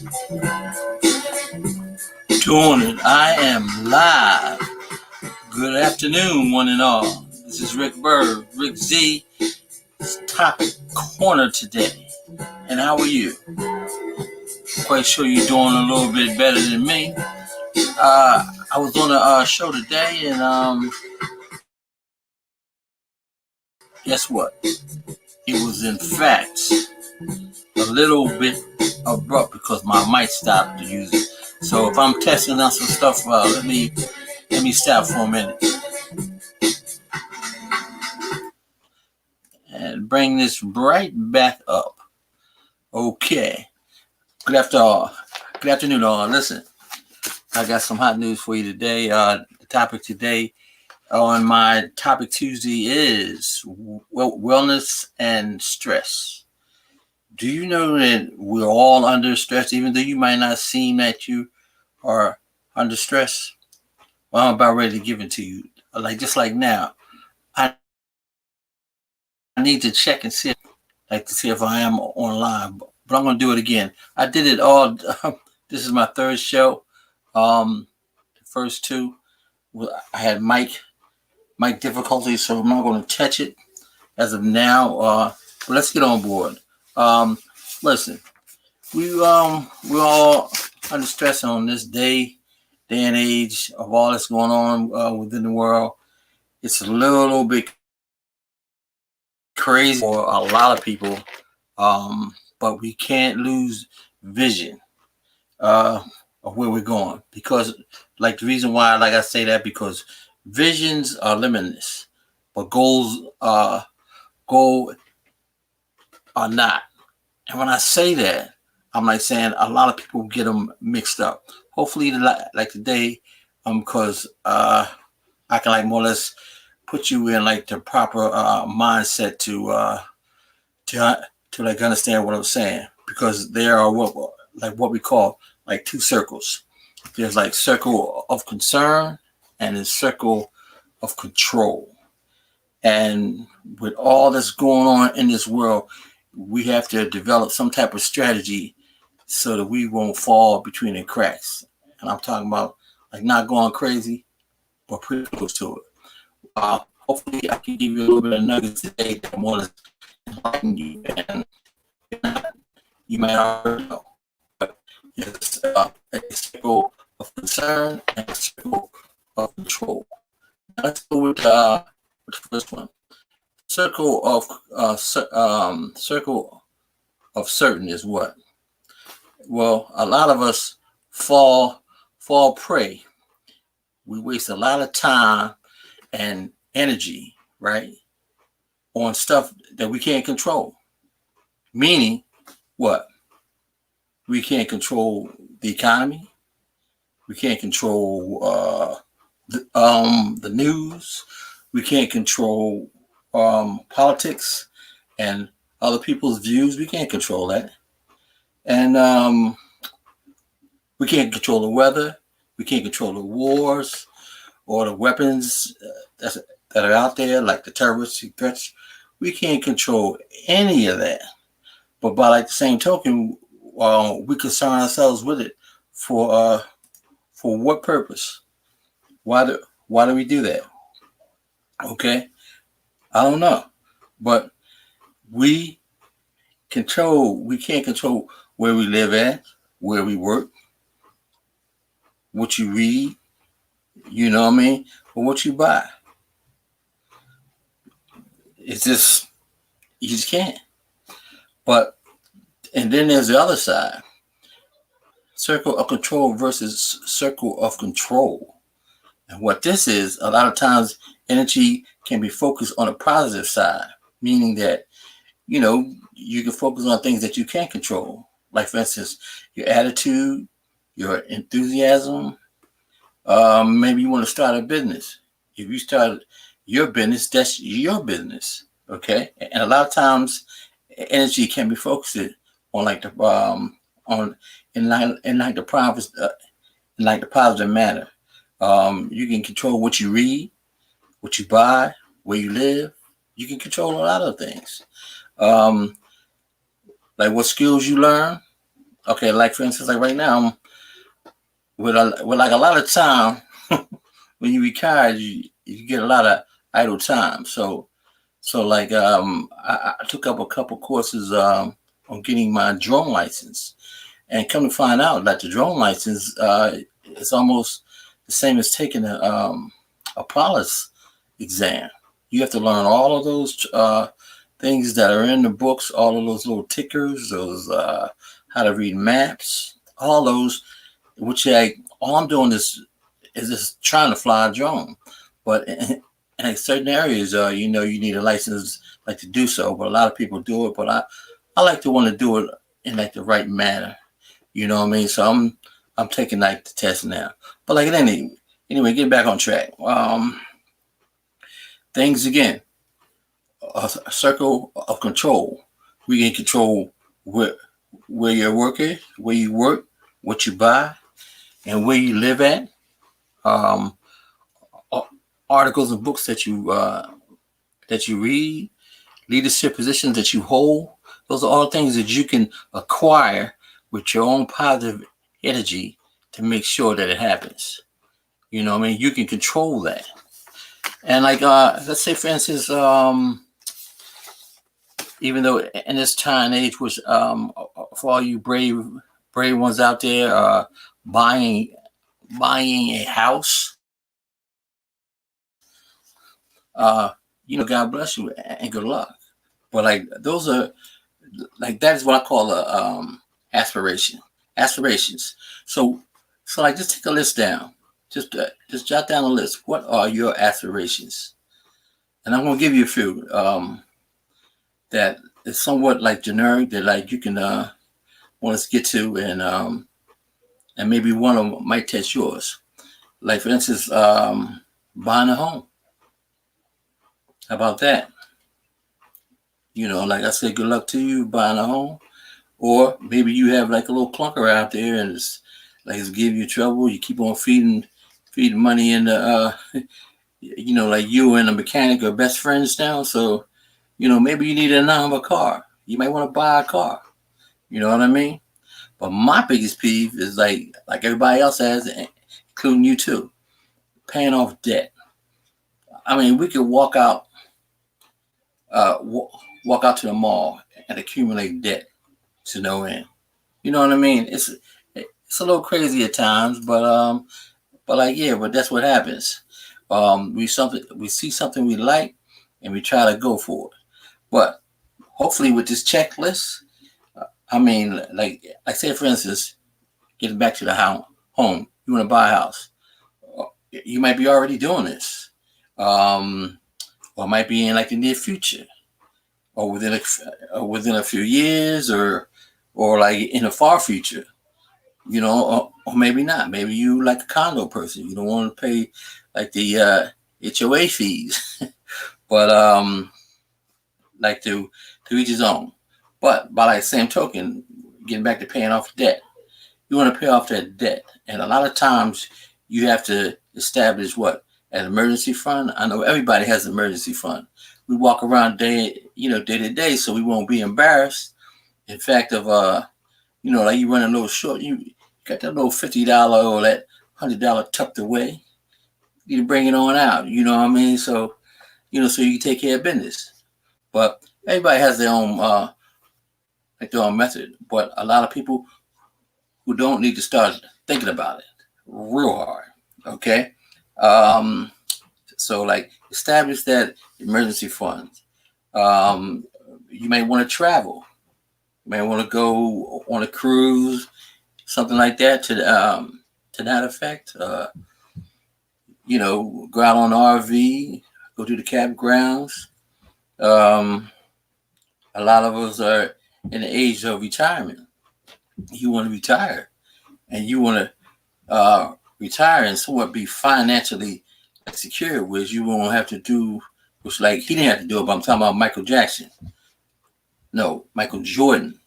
Doing it. I am live. Good afternoon, one and all. This is Rick Byrd, Rick Z. Topic corner today. And how are you? Quite sure you're doing a little bit better than me. I was on a show today, and guess what? It was in fact a little bit abrupt because my mic stopped to use it. So if I'm testing out some stuff, let me stop for a minute and bring this right back up. Okay. Good afternoon, all. Listen, I got some hot news for you today. The topic today on my topic Tuesday is wellness and stress. Do you know that we're all under stress, even though you might not seem that you are under stress? Well, I'm about ready to give it to you. Just like now, I need to check and see, to see if I am online, but I'm going to do it again. I did it all. This is my third show. The first two, I had mic difficulties, so I'm not going to touch it as of now. But let's get on board. Listen, we're all under stress on this day and age of all that's going on within the world. It's a little bit crazy for a lot of people, but we can't lose vision of where we're going, because the reason why I say that, because visions are limitless, but goals are not. And when I say that, I'm saying a lot of people get them mixed up. Hopefully, today, because I can more or less put you in the proper mindset to understand what I'm saying, because there are what we call two circles. There's circle of concern and a circle of control. And with all that's going on in this world, we have to develop some type of strategy so that we won't fall between the cracks. And I'm talking about not going crazy, but pretty close to it. Hopefully, I can give you a little bit of nuggets today that want to enlighten you, and you might already know. But it's a circle of concern and a circle of control. Now let's go with the first one. Circle of certain is what? Well, a lot of us fall prey. We waste a lot of time and energy, right, on stuff that we can't control. Meaning, what? We can't control the economy. We can't control the news. We can't control politics and other people's views. We can't control that. And we can't control the weather. We can't control the wars or the weapons that are out there, like the terrorist threats. We can't control any of that. But by the same token, we concern ourselves with it for what purpose? Why do we do that? Okay, I don't know, but we can't control where we live at, where we work, what you read, or what you buy. It's just, you just can't. And then there's the other side. Circle of control versus circle of control. And what this is, a lot of times energy can be focused on the positive side, meaning that, you can focus on things that you can't control. Like, for instance, your attitude, your enthusiasm. Maybe you want to start a business. If you start your business, that's your business. Okay. And a lot of times energy can be focused on the positive manner. You can control what you read, what you buy, where you live. You can control a lot of things. Like what skills you learn, Okay, like for instance, like right now, with like a lot of time when you retire, you get a lot of idle time. So like I took up a couple courses on getting my drone license, and come to find out that the drone license is almost the same as taking a pilot's exam. You have to learn all of those things that are in the books, all of those little tickers, those how to read maps, all those. Which all I'm doing is just trying to fly a drone, but in certain areas, you need a license like to do so. But a lot of people do it, but I like to want to do it in like the right manner. You know what I mean? So I'm taking like the test now. But like anyway, get back on track. Things again, a circle of control. We can control where your work is, where you work, what you buy, and where you live at. Um, Articles and books that you read, leadership positions that you hold. Those are all things that you can acquire with your own positive energy to make sure that it happens. You know what I mean? You can control that. And like let's say for instance, even though in this time and age, which for all you brave ones out there, buying a house, God bless you and good luck. But like those are like that is what I call a aspiration, aspirations. So like just take a list down. Just jot down a list. What are your aspirations? And I'm gonna give you a few that is somewhat like generic that like you can want us to get to, and maybe one of them might test yours. Like for instance, buying a home. How about that? Like I said, good luck to you buying a home. Or maybe you have like a little clunker out there and it's giving you trouble. You keep on feeding money in the like you and a mechanic are best friends now. So, maybe you need a car. You might want to buy a car. You know what I mean? But my biggest peeve is like everybody else has, including you too, paying off debt. I mean, we could walk out to the mall and accumulate debt to no end. You know what I mean? It's a little crazy at times, but like yeah, but that's what happens. We see something we like, and we try to go for it. But hopefully, with this checklist, I mean, like say for instance, getting back to the home, you want to buy a house. You might be already doing this, or might be in like the near future, or within a few years, or like in the far future. Or maybe not. Maybe you like a condo person. You don't want to pay like the HOA fees, but like to each his own. But by like same token, getting back to paying off debt, you want to pay off that debt, and a lot of times you have to establish what an emergency fund. I know everybody has an emergency fund. We walk around day to day, so we won't be embarrassed. In fact, of like you run a little short, you got that little $50 or that $100 tucked away. You bring it on out. You know what I mean? So so you can take care of business. But everybody has their own their own method. But a lot of people who don't need to start thinking about it real hard. Okay. So like establish that emergency fund. You may want to travel. You may want to go on a cruise, something like that to that effect. Go out on RV, go to the campgrounds. Um, a lot of us are in the age of retirement. You want to retire, and you want to retire and somewhat be financially secure, which you won't have to do. Which like he didn't have to do it, but I'm talking about Michael Jackson. No, Michael Jordan.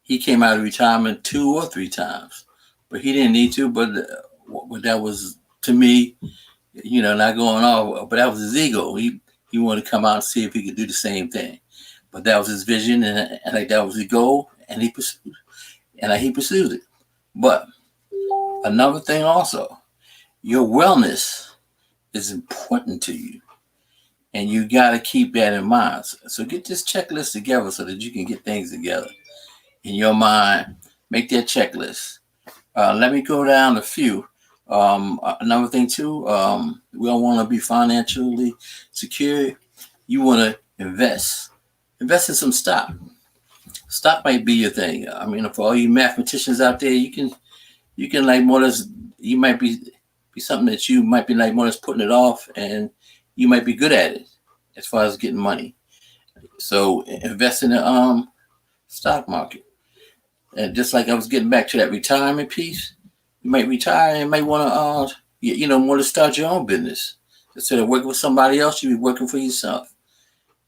He came out of retirement 2 or 3 times, but he didn't need to. But that was to me, not going off. But that was his ego. He wanted to come out and see if he could do the same thing. But that was his vision, and like that was his goal, and he pursued. and he pursues it. But another thing also, your wellness is important to you, and you got to keep that in mind. So get this checklist together so that you can get things together in your mind. Make that checklist. Let me go down a few. Another thing too, we don't want to be financially secure. You want to invest. Invest in some stock. Stock might be your thing. I mean, for all you mathematicians out there, you can like more or less, you might be something that you might be like more or less putting it off, and you might be good at it as far as getting money. So invest in the stock market. And just like I was getting back to that retirement piece, you might retire and might want to want to start your own business. Instead of working with somebody else, you be working for yourself.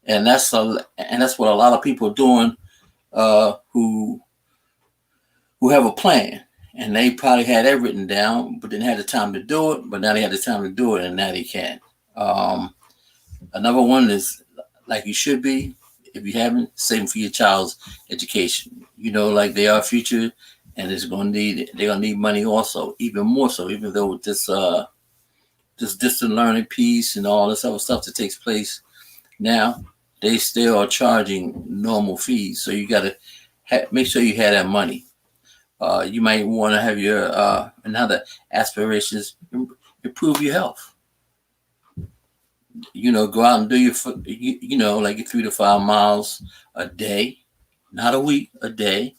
And that's what a lot of people are doing, who have a plan, and they probably had that written down, but didn't have the time to do it. But now they have the time to do it, and now they can. Another one is like you should be, if you haven't, saving for your child's education. Like they are future, and they're gonna need money also, even more so. Even though this distant learning piece and all this other stuff that takes place now, they still are charging normal fees. So you gotta make sure you have that money. You might want to have your another aspirations, improve your health. Go out and do like your 3 to 5 miles a day, not a week, a day.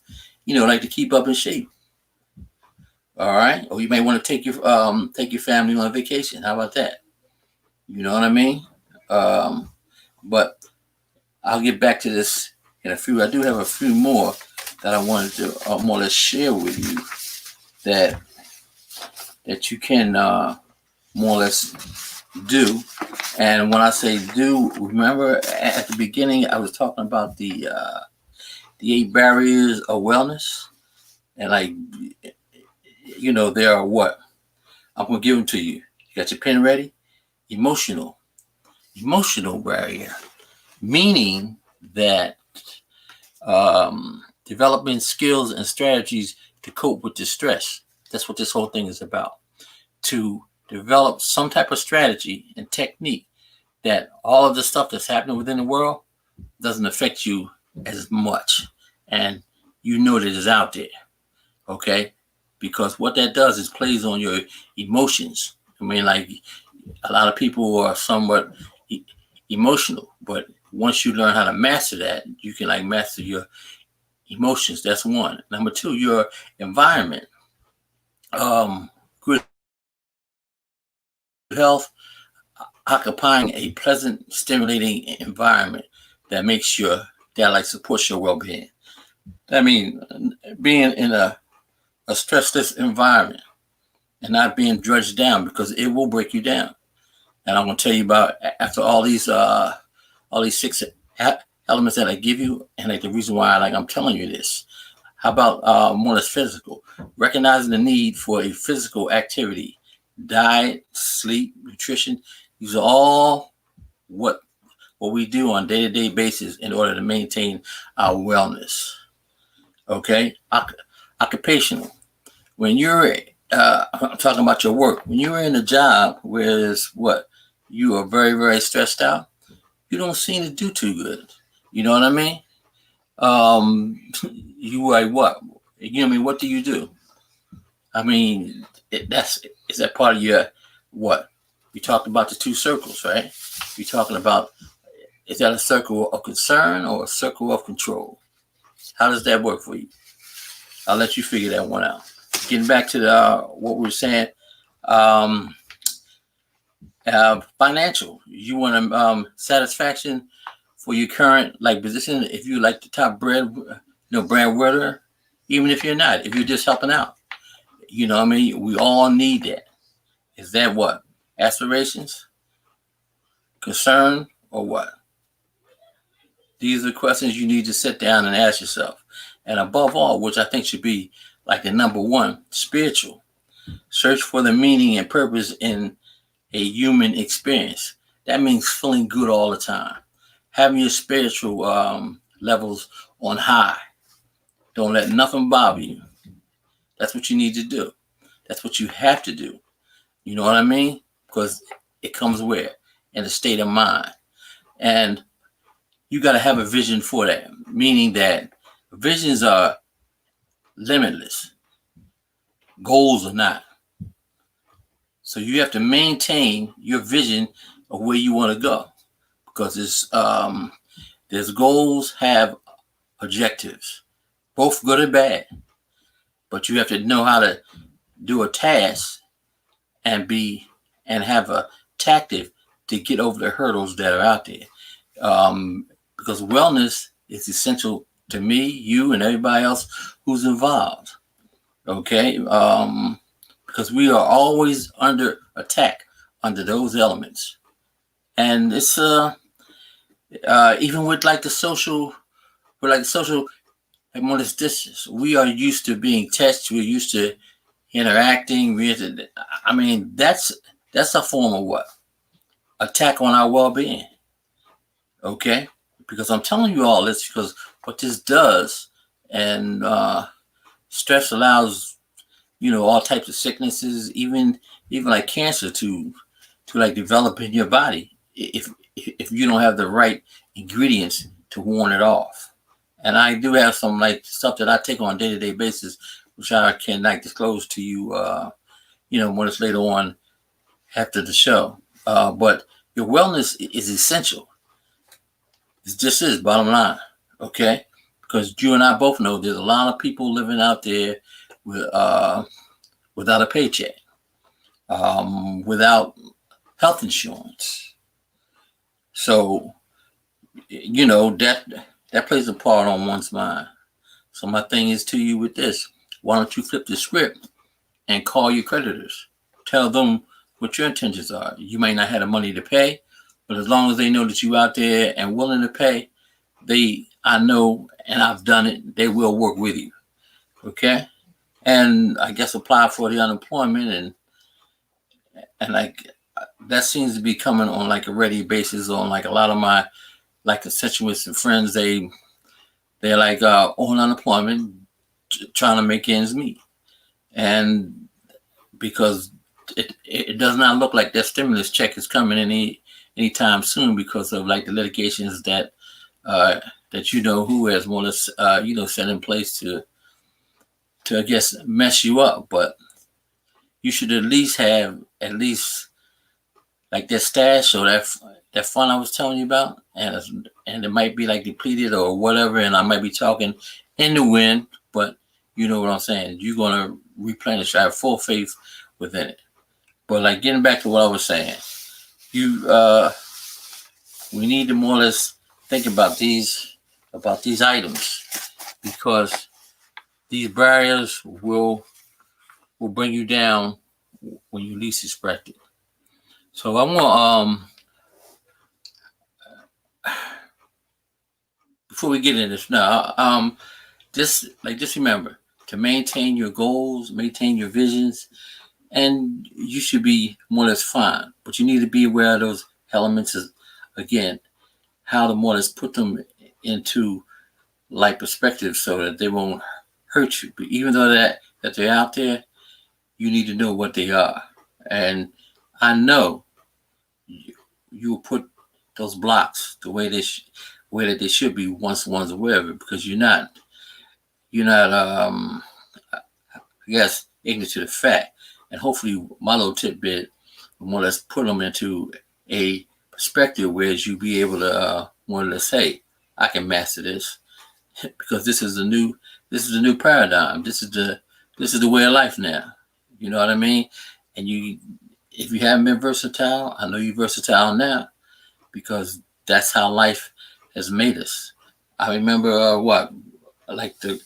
Like to keep up in shape. All right. Or you may want to take your family on vacation. How about that? You know what I mean? But I'll get back to this in a few. I do have a few more that I wanted to more or less share with you that you can more or less do. And when I say do, remember at the beginning I was talking about the 8 barriers of wellness, and like there are what I'm gonna give them to you. You got your pen ready? Emotional barrier, meaning that developing skills and strategies to cope with distress. That's what this whole thing is about. To develop some type of strategy and technique that all of the stuff that's happening within the world doesn't affect you as much, and that it's out there. Okay, because what that does is plays on your emotions. I mean, like a lot of people are somewhat emotional, but once you learn how to master that, you can like master your emotions. That's one. Number two, your environment. Good health, occupying a pleasant, stimulating environment that supports your well-being. I mean, being in a stressless environment and not being drudged down, because it will break you down. And I'm going to tell you about, after all these 6 elements that I give you, and like the reason why I'm telling you this. How about more or less physical? Recognizing the need for a physical activity, diet, sleep, nutrition. These are all what we do on day-to-day basis in order to maintain our wellness. Okay, occupational. When you're I'm talking about your work. When you're in a job where you are very, very stressed out, you don't seem to do too good. You know what I mean? You like what? What do you do? I mean, is that part of your what? You talked about the 2 circles, right? You're talking about, is that a circle of concern or a circle of control? How does that work for you? I'll let you figure that one out. Getting back to what we were saying, financial. You want satisfaction for your current position. If you like the top brand winner, even if you're not, if you're just helping out, what I mean. We all need that. Is that what? Aspirations, concern, or what? These are questions you need to sit down and ask yourself. And above all, which I think should be like the number one, spiritual. Search for the meaning and purpose in a human experience. That means feeling good all the time. Having your spiritual levels on high. Don't let nothing bother you. That's what you need to do. That's what you have to do. You know what I mean? Because it comes where? In a state of mind. And you got to have a vision for that, meaning that visions are limitless, goals are not. So you have to maintain your vision of where you want to go, because there's goals have objectives, both good and bad. But you have to know how to do a task and have a tactic to get over the hurdles that are out there. Because wellness is essential to me, you, and everybody else who's involved. Okay, because we are always under attack under those elements, and it's even with like the social, like more this distance, we are used to being touched. We're used to interacting. I mean, that's a form of what? Attack on our well-being. Okay, because I'm telling you all this because what this does, and stress allows all types of sicknesses, even like cancer, to like develop in your body if you don't have the right ingredients to warn it off. And I do have some like stuff that I take on a day-to-day basis, which I can like disclose to you, when it's later on after the show. But your wellness is essential. It just is, bottom line. Okay, because you and I both know there's a lot of people living out there with without a paycheck, without health insurance. So that plays a part on one's mind. So my thing is to you with this: why don't you flip the script and call your creditors? Tell them what your intentions are. You may not have the money to pay, but as long as they know that you're out there and willing to pay, I know, and I've done it, they will work with you. Okay? And I guess apply for the unemployment, and like that seems to be coming on like a regular basis on like a lot of my like constituents and friends. They're like on unemployment, trying to make ends meet, and because it does not look like that stimulus check is coming anytime soon, because of like the litigations that who has more or less set in place to I guess mess you up. But you should at least have like that stash or that fund I was telling you about, and it might be like depleted or whatever, and I might be talking in the wind, but you know what I'm saying. You're gonna replenish. I have full faith within it. But like getting back to what I was saying, we need to more or less think about these items, because these barriers will bring you down when you least expect it. So I want before we get into this now, just remember to maintain your goals, maintain your visions, and you should be more or less fine. But you need to be aware of those elements, again, how to more or less put them into like perspective so that they won't hurt you. But even though that they're out there, you need to know what they are. And I know you will put those blocks the way that they should be once one's aware of it, because you're not I guess ignorant to the fact. And hopefully my little tidbit will more or less put them into a perspective where you be able to more or less say, I can master this, because this is the new paradigm. This is the way of life now. You know what I mean? And if you haven't been versatile, I know you're versatile now, because that's how life has made us. I remember like the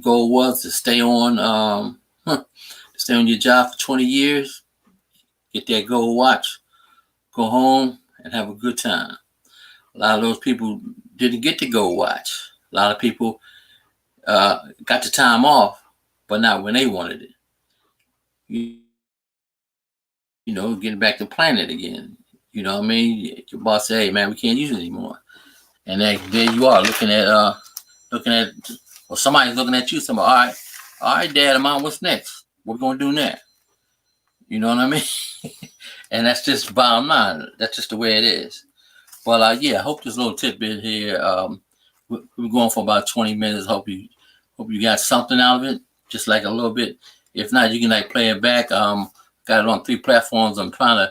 goal was to stay on your job for 20 years, get that gold watch, go home and have a good time. A lot of those people didn't get the gold watch. A lot of people got the time off, but not when they wanted it. Getting back to planet again. You know what I mean? Your boss say, hey man, we can't use it anymore. And then there you are looking at Or somebody's looking at you, somebody, all right, Dad and Mom, what's next? What we gonna do next? You know what I mean? And that's just bottom line. That's just the way it is. But yeah, I hope this little tidbit here. We're going for about 20 minutes. Hope you got something out of it, just like a little bit. If not, you can like play it back. Got it on 3 platforms. I'm trying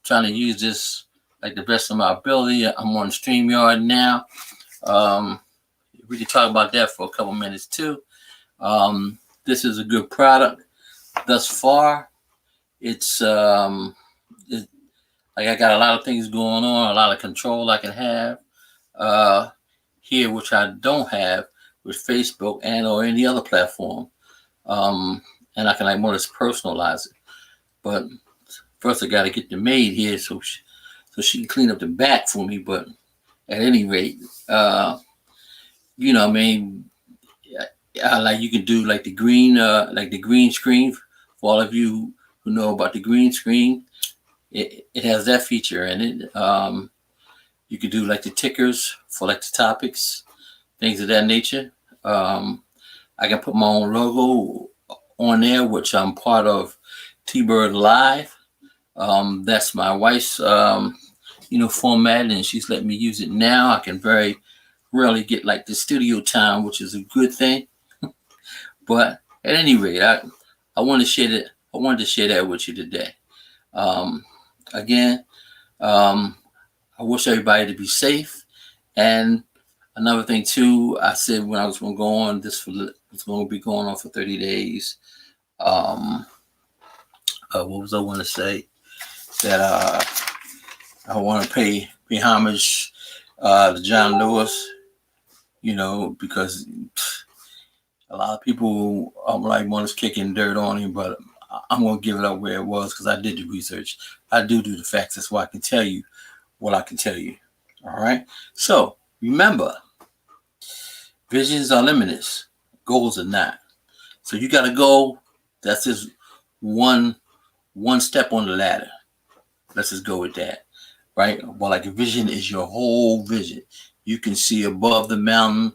to use this like the best of my ability. I'm on StreamYard now. We can talk about that for a couple minutes too. This is a good product thus far. It's like I got a lot of things going on, a lot of control I can have here, which I don't have with Facebook and or any other platform. And I can like more or less personalize it. But first, I got to get the maid here so she can clean up the back for me. But at any rate, you know, I mean, like you can do like the green screen for all of you who know about the green screen. It has that feature in it. You could do like the tickers for like the topics, things of that nature. I can put my own logo on there, which I'm part of Byrd Live. That's my wife's, format, and she's letting me use it now. I can very rarely get like the studio time, which is a good thing. But at any rate, I want to share that. I wanted to share that with you today. Again, I wish everybody to be safe. And another thing too, I said when I was going to go on, this was going to be going on for 30 days. What was I want to say? That I want to pay homage to John Lewis, because a lot of people like want us kicking dirt on him, but I'm going to give it up where it was because I did the research. I do the facts. That's why I can tell you what I can tell you. All right. So remember, visions are limitless, goals are not. So you got to go. That's just one step on the ladder. Let's just go with that, right? Well, like a vision is your whole vision. You can see above the mountain,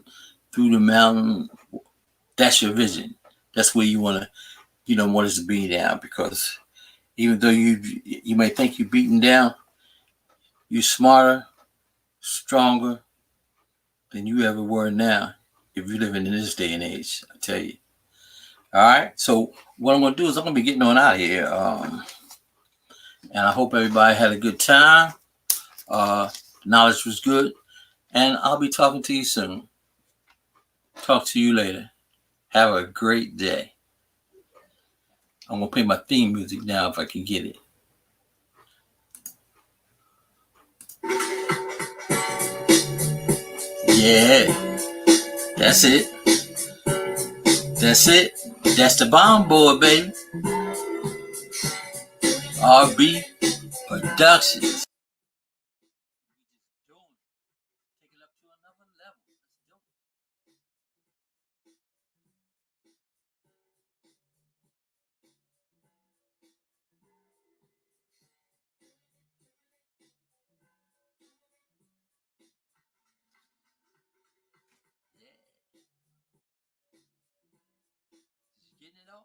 through the mountain. That's your vision. That's where you want us to be now. Because even though you may think you're beaten down, you're smarter, stronger than you ever were now. If you're living in this day and age, I tell you. All right. So what I'm gonna do is I'm gonna be getting on out of here. And I hope everybody had a good time. Knowledge was good. And I'll be talking to you soon. Talk to you later. Have a great day. I'm going to play my theme music now if I can get it. Yeah, that's it. That's it. That's the bomb boy, baby. RB Productions. Take it up to another level. Yeah. Getting it on.